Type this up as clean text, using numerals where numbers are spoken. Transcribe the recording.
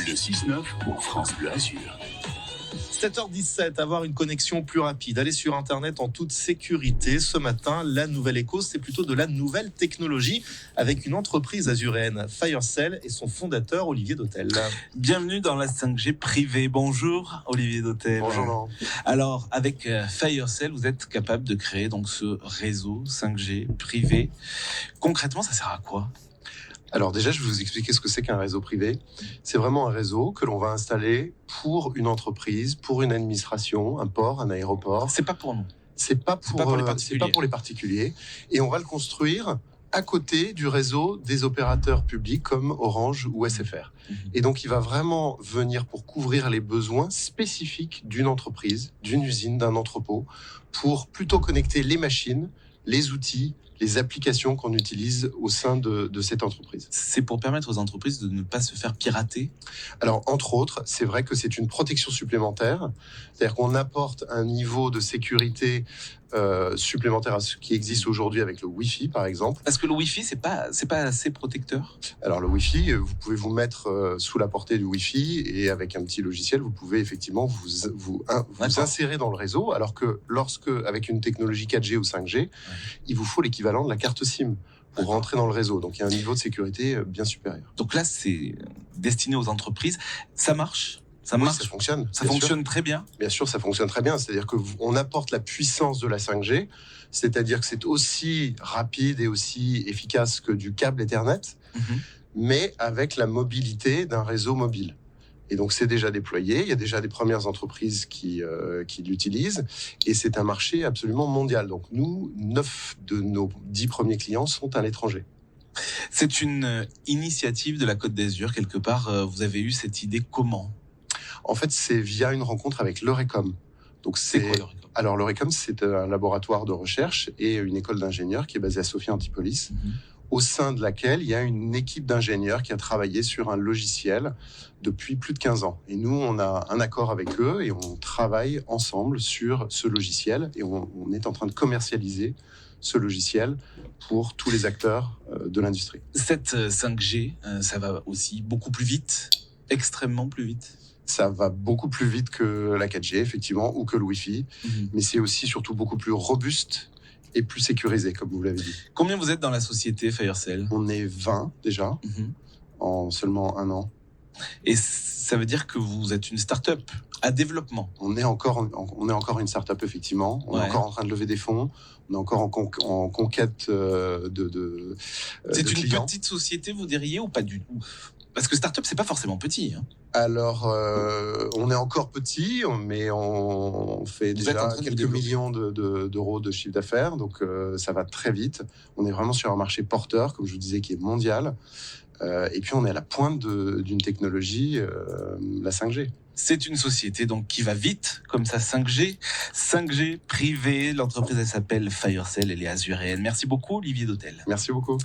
Le 6-9 pour France Bleu Azur. 7h17, avoir une connexion plus rapide, aller sur Internet en toute sécurité. Ce matin, la nouvelle écho, c'est plutôt de la nouvelle technologie avec une entreprise azuréenne, Firecell, et son fondateur, Olivier Dautel. Bienvenue dans la 5G privée. Bonjour Olivier Dautel. Bonjour Laurent. Alors, avec Firecell, vous êtes capable de créer donc ce réseau 5G privé. Concrètement, ça sert à quoi ? Alors déjà, je vais vous expliquer ce que c'est qu'un réseau privé. C'est vraiment un réseau que l'on va installer pour une entreprise, pour une administration, un port, un aéroport. C'est pas pour nous. C'est pas pour les particuliers. Et on va le construire à côté du réseau des opérateurs publics comme Orange ou SFR. Et donc, il va vraiment venir pour couvrir les besoins spécifiques d'une entreprise, d'une usine, d'un entrepôt, pour plutôt connecter les machines, les outils, les applications qu'on utilise au sein de cette entreprise. C'est pour permettre aux entreprises de ne pas se faire pirater ? Alors, entre autres, c'est vrai que c'est une protection supplémentaire. C'est-à-dire qu'on apporte un niveau de sécurité supplémentaire à ce qui existe aujourd'hui avec le Wi-Fi, par exemple. Parce que le Wi-Fi, c'est pas assez protecteur ? Alors, le Wi-Fi, vous pouvez vous mettre sous la portée du Wi-Fi et avec un petit logiciel, vous pouvez effectivement vous insérer dans le réseau. Alors que avec une technologie 4G ou 5G, il vous faut l'équivalent de la carte SIM pour rentrer dans le réseau. Donc, il y a un niveau de sécurité bien supérieur. Donc là, c'est destiné aux entreprises. Ça marche ? Ça marche, ça fonctionne. Ça fonctionne très bien. Bien sûr, ça fonctionne très bien. C'est-à-dire qu'on apporte la puissance de la 5G, c'est-à-dire que c'est aussi rapide et aussi efficace que du câble Ethernet, mais avec la mobilité d'un réseau mobile. Et donc, c'est déjà déployé. Il y a déjà des premières entreprises qui l'utilisent. Et c'est un marché absolument mondial. Donc, nous, 9 de nos 10 premiers clients sont à l'étranger. C'est une initiative de la Côte d'Azur. Quelque part, vous avez eu cette idée comment ? En fait, c'est via une rencontre avec l'Eurecom. Donc, c'est quoi l'Eurecom ? Alors, l'Eurecom, c'est un laboratoire de recherche et une école d'ingénieurs qui est basée à Sophia Antipolis, au sein de laquelle il y a une équipe d'ingénieurs qui a travaillé sur un logiciel depuis plus de 15 ans. Et nous, on a un accord avec eux et on travaille ensemble sur ce logiciel et on est en train de commercialiser ce logiciel pour tous les acteurs de l'industrie. Cette 5G, ça va aussi beaucoup plus vite, extrêmement plus vite. Ça va beaucoup plus vite que la 4G, effectivement, ou que le Wi-Fi, mais c'est aussi surtout beaucoup plus robuste et plus sécurisé, comme vous l'avez dit. Combien vous êtes dans la société Firecell ? On est 20 déjà, en seulement un an. Et ça veut dire que vous êtes une start-up à développement ? On est encore une start-up, effectivement. On est encore en train de lever des fonds. On est encore en conquête de C'est une clients. petite société, vous diriez, ou pas du tout ? Parce que start-up, c'est pas forcément petit. Alors, on est encore petit, mais on fait déjà quelques millions d'euros de chiffre d'affaires. Donc, ça va très vite. On est vraiment sur un marché porteur, comme je vous disais, qui est mondial. Et puis, on est à la pointe d'une technologie, la 5G. C'est une société donc qui va vite, comme ça, 5G privée. L'entreprise, elle s'appelle Firecell, elle est azuréenne. Merci beaucoup, Olivier Dautel. Merci beaucoup.